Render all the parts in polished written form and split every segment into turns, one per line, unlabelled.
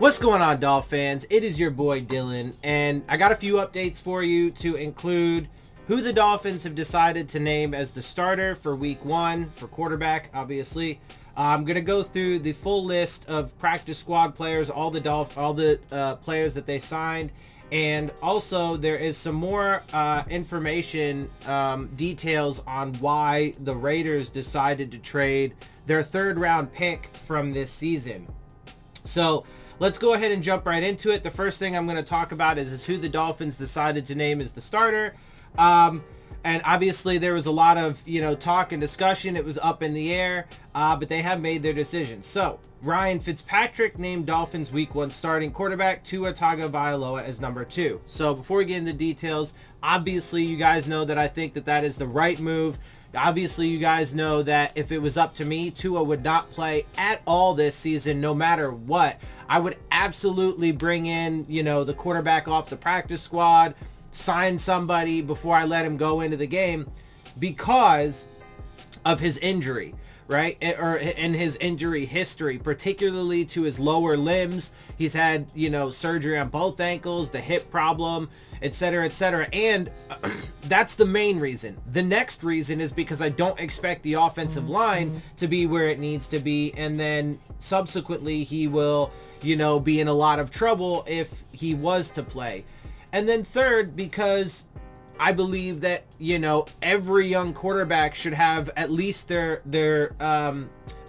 What's going on, Dolphins? It is your boy Dillon, and I got a few updates for you to include who the Dolphins have decided to name as the starter for week 1 for quarterback, obviously. I'm going to go through the full list of practice squad players, all the players that they signed, and also there is some more information, details on why the Raiders decided to trade their third-round pick from this season. So let's go ahead and jump right into it. The first thing I'm going to talk about is who the Dolphins decided to name as the starter. And obviously there was a lot of, talk and discussion. It was up in the air, but they have made their decision. So Ryan Fitzpatrick named Dolphins week 1 starting quarterback, Tua Tagovailoa as number 2. So before we get into details, obviously you guys know that I think that is the right move. Obviously, you guys know that if it was up to me, Tua would not play at all this season, no matter what. I would absolutely bring in, the quarterback off the practice squad, sign somebody before I let him go into the game because of his injury, right? Or in his injury history, particularly to his lower limbs. He's had, surgery on both ankles, the hip problem, etc., etc. And that's the main reason. The next reason is because I don't expect the offensive line to be where it needs to be. And then subsequently he will, be in a lot of trouble if he was to play. And then third, because I believe that, every young quarterback should have at least their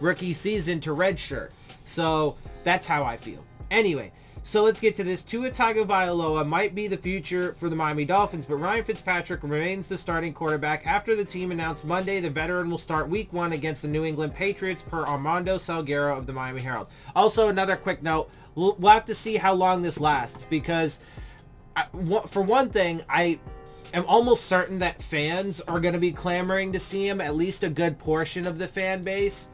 rookie season to redshirt. So that's how I feel. Anyway, so let's get to this. Tua Tagovailoa might be the future for the Miami Dolphins, but Ryan Fitzpatrick remains the starting quarterback after the team announced Monday the veteran will start week 1 against the New England Patriots per Armando Salguero of the Miami Herald. Also, another quick note, we'll have to see how long this lasts because, for one thing, I am almost certain that fans are going to be clamoring to see him, at least a good portion of the fan base.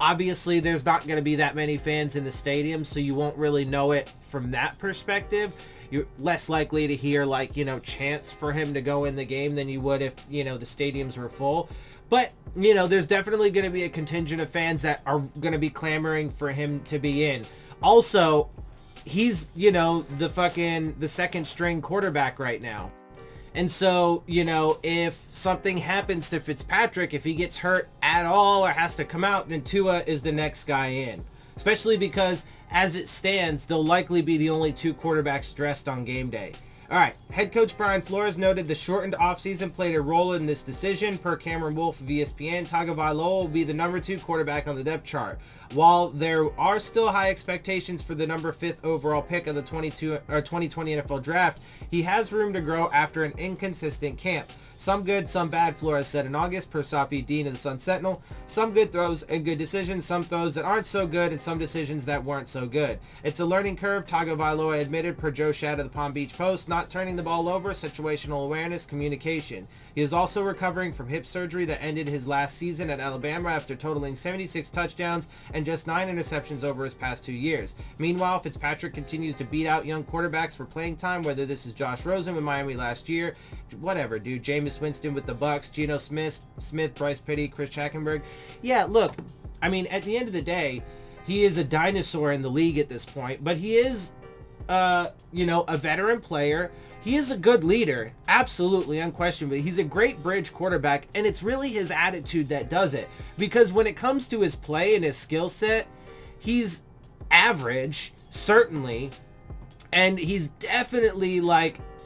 Obviously, there's not going to be that many fans in the stadium, so you won't really know it from that perspective. You're less likely to hear, chants for him to go in the game than you would if, the stadiums were full. But, there's definitely going to be a contingent of fans that are going to be clamoring for him to be in. Also, he's, the second string quarterback right now. And so, if something happens to Fitzpatrick, if he gets hurt at all or has to come out, then Tua is the next guy in. Especially because, as it stands, they'll likely be the only 2 quarterbacks dressed on game day. All right, head coach Brian Flores noted the shortened offseason played a role in this decision. Per Cameron Wolfe of ESPN, Tagovailoa will be the number 2 quarterback on the depth chart. While there are still high expectations for the number 5th overall pick of the 2020 NFL draft, he has room to grow after an inconsistent camp. Some good, some bad, Flores said in August, per Safi Dean of the Sun Sentinel. Some good throws and good decisions, some throws that aren't so good, and some decisions that weren't so good. It's a learning curve, Tagovailoa admitted, per Joe Shad of the Palm Beach Post. Not turning the ball over, situational awareness, communication. He is also recovering from hip surgery that ended his last season at Alabama after totaling 76 touchdowns and just 9 interceptions over his past 2 years. Meanwhile, Fitzpatrick continues to beat out young quarterbacks for playing time, whether this is Josh Rosen with Miami last year, whatever, dude, Jameis Winston with the Bucks, Geno Smith, Bryce Petty, Chris Hackenberg. Yeah, look, I mean, at the end of the day, he is a dinosaur in the league at this point, but he is, a veteran player. He is a good leader, absolutely, unquestionably. He's a great bridge quarterback, and it's really his attitude that does it. Because when it comes to his play and his skill set, he's average, certainly, and he's definitely,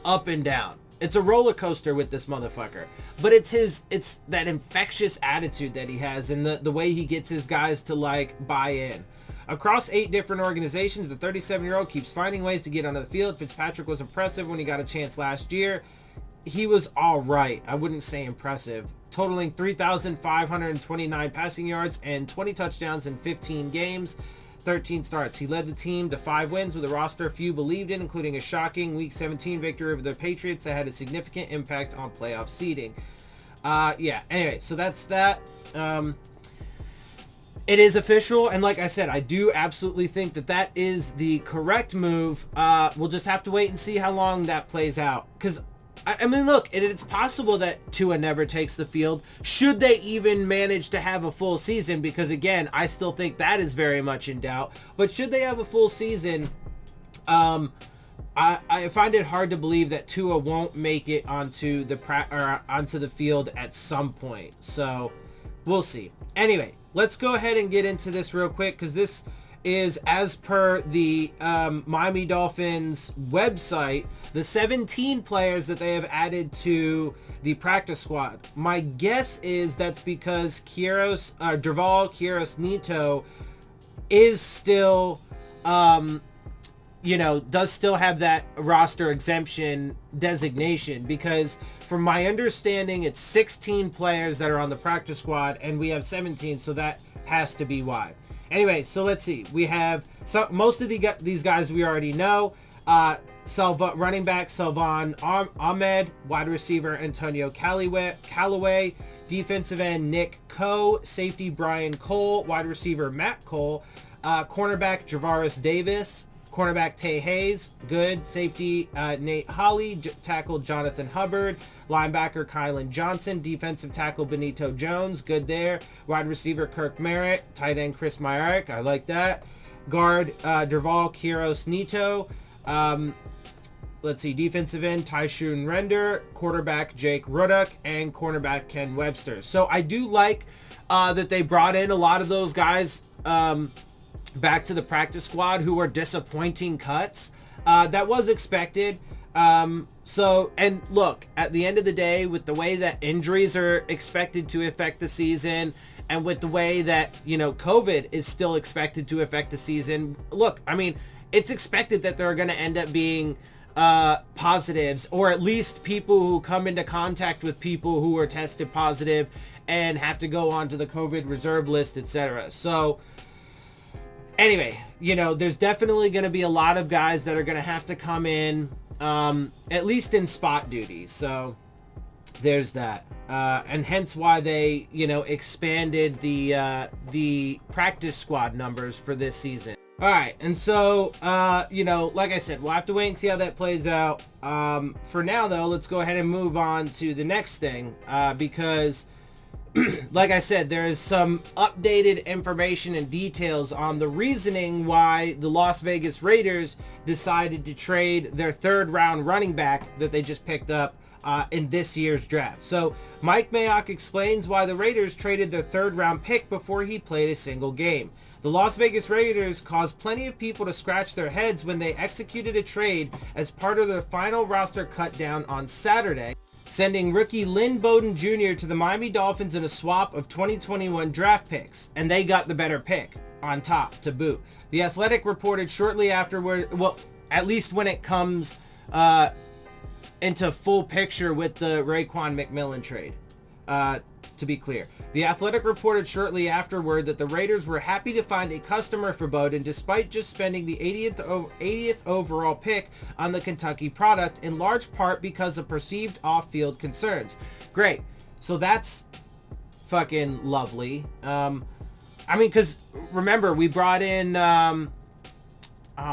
up and down. It's a roller coaster with this motherfucker. But it's that infectious attitude that he has and the way he gets his guys to, buy in. Across 8 different organizations, the 37-year-old keeps finding ways to get onto the field. Fitzpatrick was impressive when he got a chance last year. He was all right. I wouldn't say impressive. Totaling 3,529 passing yards and 20 touchdowns in 15 games, 13 starts. He led the team to 5 wins with a roster few believed in, including a shocking Week 17 victory over the Patriots that had a significant impact on playoff seeding. Anyway, so that's that. It is official, and like I said, I do absolutely think that is the correct move. We'll just have to wait and see how long that plays out. Because, I mean, look, it's possible that Tua never takes the field, should they even manage to have a full season, because, again, I still think that is very much in doubt. But should they have a full season, I find it hard to believe that Tua won't make it onto the field at some point. So we'll see. Anyway, let's go ahead and get into this real quick, because this is, as per the Miami Dolphins website, the 17 players that they have added to the practice squad. My guess is that's because Derval Quiros-Nito is still, does still have that roster exemption designation, because from my understanding, it's 16 players that are on the practice squad, and we have 17, so that has to be why. Anyway, so let's see. We have most of these guys we already know. Running back Salvon Ahmed, wide receiver Antonio Callaway, defensive end Nick Coe, safety Brian Cole, wide receiver Matt Cole, cornerback Javaris Davis, cornerback Tay Hayes, good, safety Nate Holley, tackle Jonathan Hubbard, linebacker Kylan Johnson, defensive tackle Benito Jones, good there, wide receiver Kirk Merritt, tight end Chris Myarick, I like that, guard Derval Quiros-Nito, let's see, defensive end Tyshun Render, quarterback Jake Ruddock, and cornerback Ken Webster. So I do like that they brought in a lot of those guys back to the practice squad who were disappointing cuts. That was expected. And look, at the end of the day, with the way that injuries are expected to affect the season, and with the way that, COVID is still expected to affect the season, look, I mean, it's expected that there are going to end up being positives, or at least people who come into contact with people who are tested positive and have to go onto the COVID reserve list, etc. So anyway, there's definitely going to be a lot of guys that are going to have to come in, at least in spot duty. So there's that. And hence why they, expanded the practice squad numbers for this season. All right. And so, like I said, we'll have to wait and see how that plays out. For now, though, let's go ahead and move on to the next thing, because like I said, there is some updated information and details on the reasoning why the Las Vegas Raiders decided to trade their third-round running back that they just picked up in this year's draft. So Mike Mayock explains why the Raiders traded their third-round pick before he played a single game. The Las Vegas Raiders caused plenty of people to scratch their heads when they executed a trade as part of their final roster cut down on Saturday, sending rookie Lynn Bowden Jr. to the Miami Dolphins in a swap of 2021 draft picks, and they got the better pick on top to boot. The Athletic reported shortly afterward, well, at least when it comes into full picture with the Raekwon McMillan trade, to be clear. The Athletic reported shortly afterward that the Raiders were happy to find a customer for Bowden despite just spending the 80th overall pick on the Kentucky product, in large part because of perceived off-field concerns. Great. So that's fucking lovely. Because remember, we brought in, oh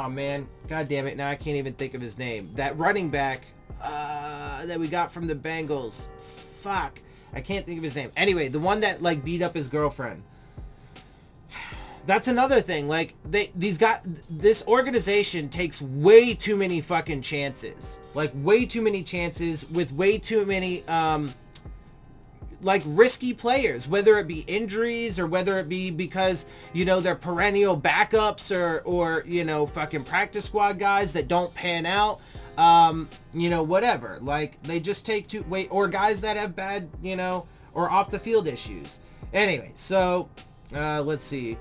man, god damn it, now I can't even think of his name. That running back that we got from the Bengals. Fuck. I can't think of his name. Anyway, the one that beat up his girlfriend. That's another thing. This organization takes way too many fucking chances. Way too many chances with way too many risky players, whether it be injuries or whether it be because, they're perennial backups or fucking practice squad guys that don't pan out. Whatever. They just take or guys that have bad, or off the field issues. Anyway, so, let's see.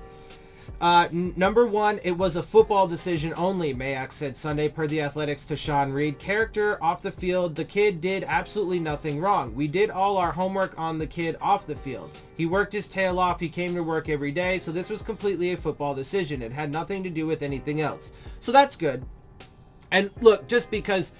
Number one, it was a football decision only, Mayock said Sunday per the Athletics to Sean Reed. Character off the field, the kid did absolutely nothing wrong. We did all our homework on the kid off the field. He worked his tail off. He came to work every day. So this was completely a football decision. It had nothing to do with anything else. So that's good. And look, just because,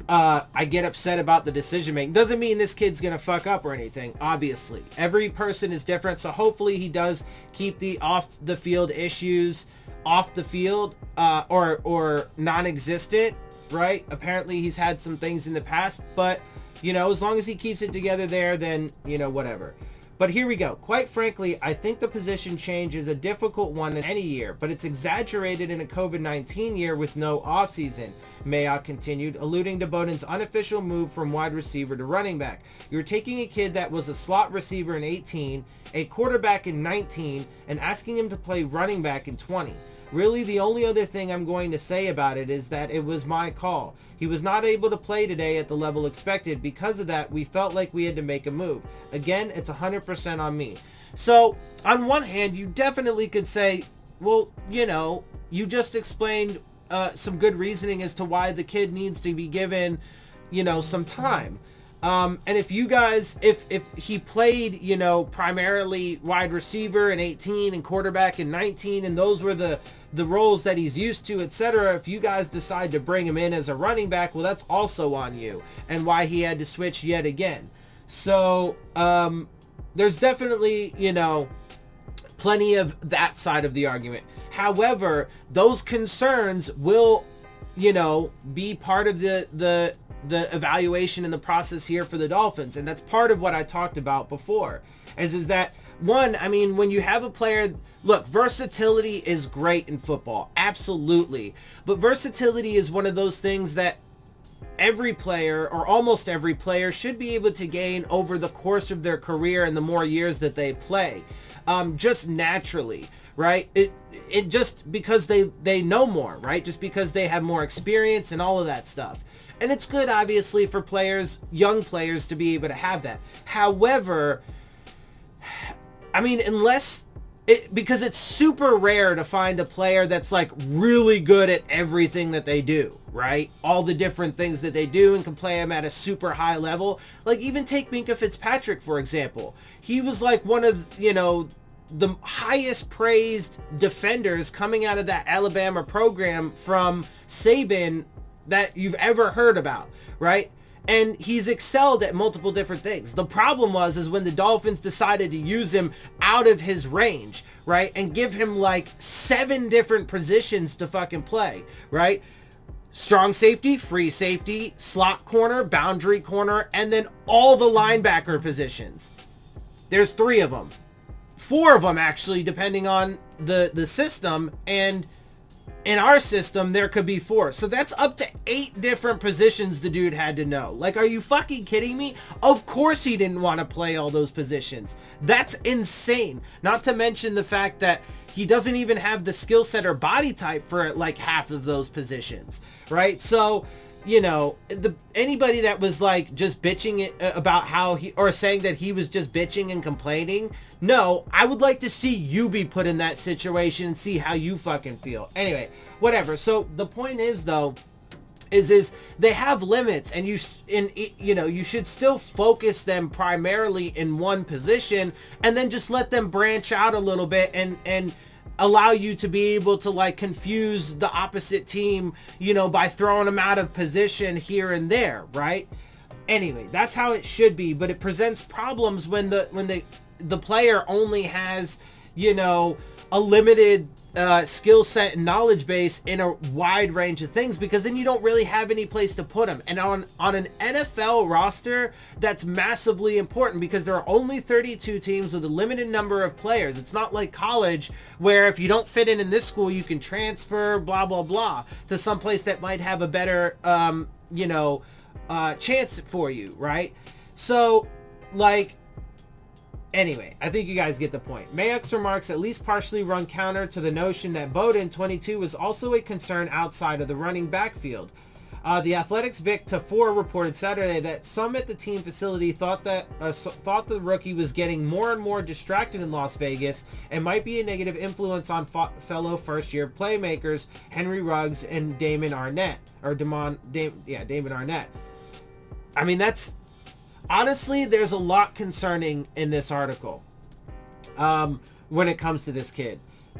I get upset about the decision making doesn't mean this kid's going to fuck up or anything, obviously. Every person is different, so hopefully he does keep the off-the-field issues off the field or non-existent, right? Apparently he's had some things in the past, but, as long as he keeps it together there, then, whatever. But here we go. Quite frankly, I think the position change is a difficult one in any year, but it's exaggerated in a COVID-19 year with no offseason. Mayock continued, alluding to Bowden's unofficial move from wide receiver to running back. You're taking a kid that was a slot receiver in 18, a quarterback in 19, and asking him to play running back in 20. Really, the only other thing I'm going to say about it is that it was my call. He was not able to play today at the level expected. Because of that, we felt like we had to make a move. Again, it's 100% on me. So, on one hand, you definitely could say, well, you know, you just explained some good reasoning as to why the kid needs to be given, you know, some time. And if you guys, if he played, you know, primarily wide receiver in 18 and quarterback in 19, and those were the roles that he's used to, etc., if you guys decide to bring him in as a running back, well, that's also on you, and why he had to switch yet again. So, there's definitely, you know, plenty of that side of the argument. However, those concerns will, you know, be part of the evaluation and the process here for the Dolphins. And that's part of what I talked about before, is that, one, I mean, when you have a player, look, versatility is great in football. Absolutely. But versatility is one of those things that every player, or almost every player, should be able to gain over the course of their career and the more years that they play. Just naturally, right? It just because they know more, right? Just because they have more experience and all of that stuff. And it's good, obviously, for players, young players, to be able to have that. However, I mean, because it's super rare to find a player that's like really good at everything that they do, right? All the different things that they do and can play them at a super high level. Like, even take Minkah Fitzpatrick, for example. He was like one of, you know, the highest praised defenders coming out of that Alabama program from Saban that you've ever heard about, right? And he's excelled at multiple different things. The problem is when the Dolphins decided to use him out of his range, right? And give him like 7 different positions to fucking play, right? Strong safety, free safety, slot corner, boundary corner, and then all the linebacker positions. There's 3 of them. 4 of them, actually, depending on the system. And in our system, there could be 4. So that's up to 8 different positions the dude had to know. Like, are you fucking kidding me? Of course he didn't want to play all those positions. That's insane. Not to mention the fact that he doesn't even have the skill set or body type for like half of those positions, right? So, you know, anybody that was like just bitching about how or saying that he was just bitching and complaining, no, I would like to see you be put in that situation and see how you fucking feel. Anyway, whatever. So the point is, though, is they have limits, and you know, you should still focus them primarily in one position, and then just let them branch out a little bit and allow you to be able to like confuse the opposite team, you know, by throwing them out of position here and there, right? Anyway, that's how it should be, but it presents problems when the player only has, you know, a limited skill set and knowledge base in a wide range of things, because then you don't really have any place to put them. And on an NFL roster, that's massively important, because there are only 32 teams with a limited number of players. It's not like college, where if you don't fit in this school, you can transfer, blah, blah, blah, to some place that might have a better, you know, chance for you, right? So, like, anyway, I think you guys get the point. Mayock's remarks at least partially run counter to the notion that Bowden, 22, was also a concern outside of the running backfield. The Athletics' Vic Tafur reported Saturday that some at the team facility thought the rookie was getting more and more distracted in Las Vegas and might be a negative influence on fellow first-year playmakers Henry Ruggs and Damon Arnett. Damon Arnett. I mean, that's... Honestly, there's a lot concerning in this article when it comes to this kid.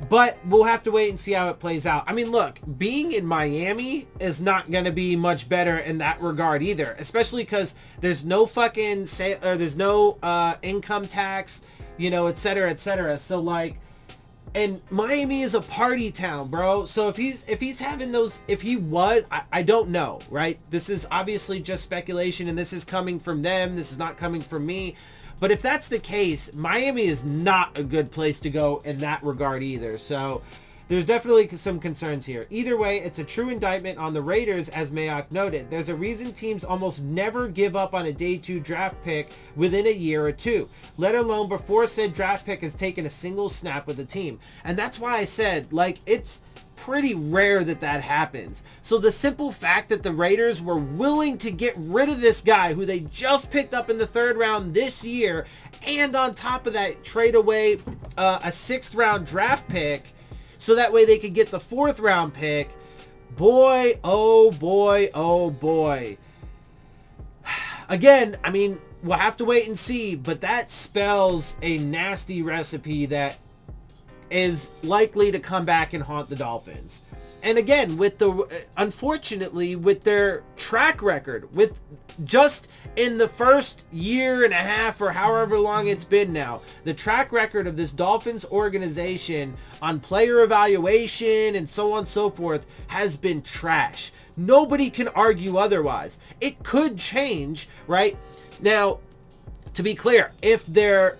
But we'll have to wait and see how it plays out. I mean, look, being in Miami is not going to be much better in that regard either. Especially because there's no fucking... there's no income tax, you know, et cetera, et cetera. So, like... And Miami is a party town, bro. So if he's having those, if he was, I don't know, right? This is obviously just speculation, and this is coming from them. This is not coming from me. But if that's the case, Miami is not a good place to go in that regard either. So there's definitely some concerns here. Either way, it's a true indictment on the Raiders, as Mayock noted. There's a reason teams almost never give up on a day 2 draft pick within a year or two, let alone before said draft pick has taken a single snap with the team. And that's why I said, like, it's pretty rare that that happens. So the simple fact that the Raiders were willing to get rid of this guy who they just picked up in the 3rd round this year, and on top of that, trade away a 6th round draft pick, so that way they could get the 4th round pick. Boy, oh boy, oh boy. Again, I mean, we'll have to wait and see, but that spells a nasty recipe that is likely to come back and haunt the Dolphins. And again, unfortunately, with their track record, with just in the first year and a half or however long it's been now, the track record of this Dolphins organization on player evaluation and so on and so forth has been trash. Nobody can argue otherwise. It could change, right? Now, to be clear, if their,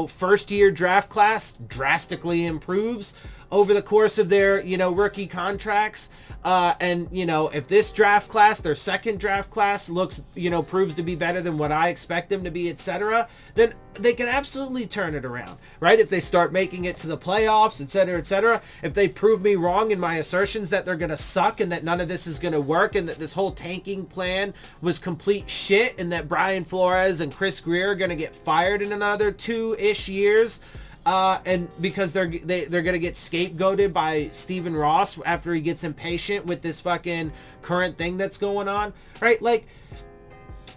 first year draft class drastically improves over the course of their, rookie contracts, and, if this draft class, their second draft class looks, proves to be better than what I expect them to be, etc., then they can absolutely turn it around, right? If they start making it to the playoffs, etc., etc., if they prove me wrong in my assertions that they're going to suck and that none of this is going to work and that this whole tanking plan was complete shit and that Brian Flores and Chris Greer are going to get fired in another 2-ish years, and because they're going to get scapegoated by Stephen Ross after he gets impatient with this fucking current thing that's going on, right? Like,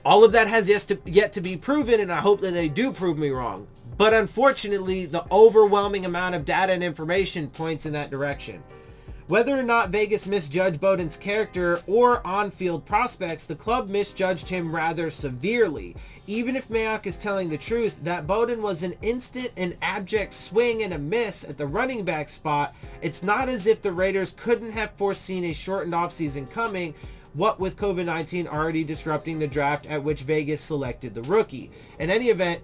all of that has yet to be proven, and I hope that they do prove me wrong. But unfortunately, the overwhelming amount of data and information points in that direction. Whether or not Vegas misjudged Bowden's character or on-field prospects, the club misjudged him rather severely. Even if Mayock is telling the truth that Bowden was an instant and abject swing and a miss at the running back spot, it's not as if the Raiders couldn't have foreseen a shortened offseason coming, what with COVID-19 already disrupting the draft at which Vegas selected the rookie. In any event,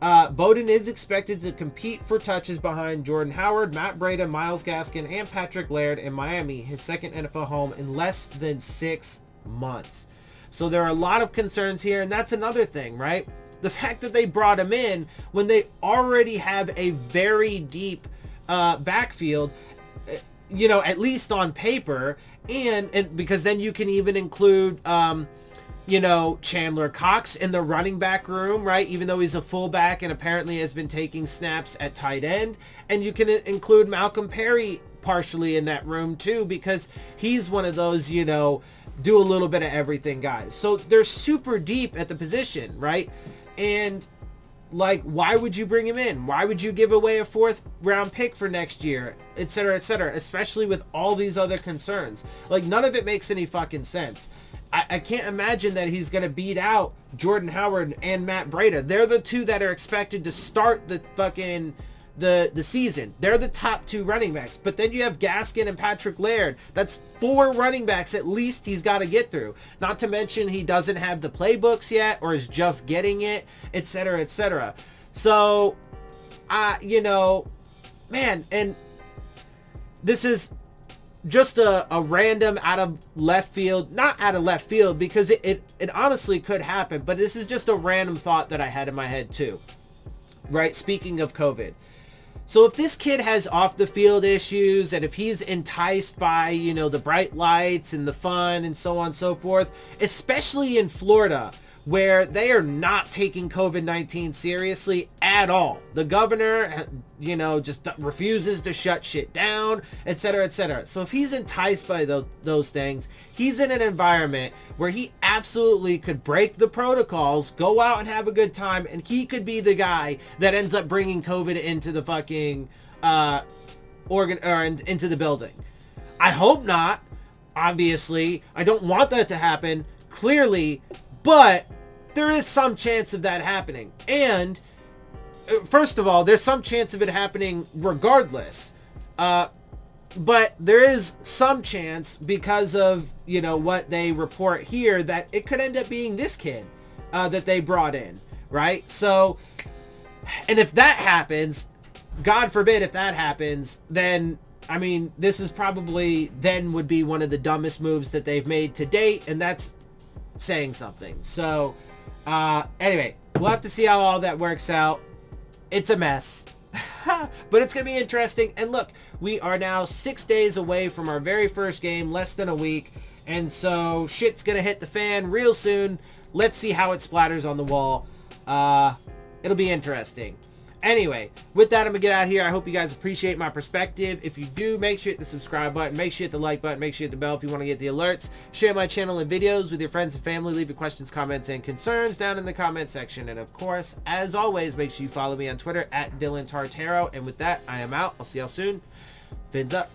Bowden is expected to compete for touches behind Jordan Howard, Matt Breida, Myles Gaskin, and Patrick Laird in Miami, his second NFL home in less than 6 months. So there are a lot of concerns here, and that's another thing, right? The fact that they brought him in when they already have a very deep backfield, at least on paper, and because then you can even include Chandler Cox in the running back room, right? Even though he's a fullback and apparently has been taking snaps at tight end. And you can include Malcolm Perry partially in that room too, because he's one of those, do a little bit of everything guys. So they're super deep at the position, right? And like, why would you bring him in? Why would you give away a 4th round pick for next year, etc., etc., especially with all these other concerns? Like, none of it makes any fucking sense. I can't imagine that he's going to beat out Jordan Howard and Matt Breida. They're the two that are expected to start the fucking the season. They're the top 2 running backs. But then you have Gaskin and Patrick Laird. That's 4 running backs at least he's got to get through. Not to mention he doesn't have the playbooks yet or is just getting it, etc., etc. So, man, and this is just a random out of left field, not out of left field because it honestly could happen, but this is just a random thought that I had in my head too, right? Speaking of COVID. So if this kid has off the field issues and if he's enticed by, the bright lights and the fun and so on and so forth, especially in Florida, where they are not taking COVID-19 seriously at all. The governor, just refuses to shut shit down, etc., etc. So if he's enticed by those things, he's in an environment where he absolutely could break the protocols, go out and have a good time, and he could be the guy that ends up bringing COVID into the fucking into the building. I hope not. Obviously, I don't want that to happen. Clearly, but there is some chance of that happening. And first of all, there's some chance of it happening regardless. But there is some chance because of, what they report here that it could end up being this kid that they brought in, right? So, and if that happens, God forbid if that happens, then, I mean, this is probably then would be one of the dumbest moves that they've made to date, and that's saying something. So, anyway, we'll have to see how all that works out. It's a mess. But it's going to be interesting. And look, we are now 6 days away from our very first game, less than a week. And so shit's going to hit the fan real soon. Let's see how it splatters on the wall. It'll be interesting. Anyway, with that, I'm going to get out of here. I hope you guys appreciate my perspective. If you do, make sure you hit the subscribe button. Make sure you hit the like button. Make sure you hit the bell if you want to get the alerts. Share my channel and videos with your friends and family. Leave your questions, comments, and concerns down in the comment section. And of course, as always, make sure you follow me on Twitter at Dillon Tartaro. And with that, I am out. I'll see y'all soon. Fins up.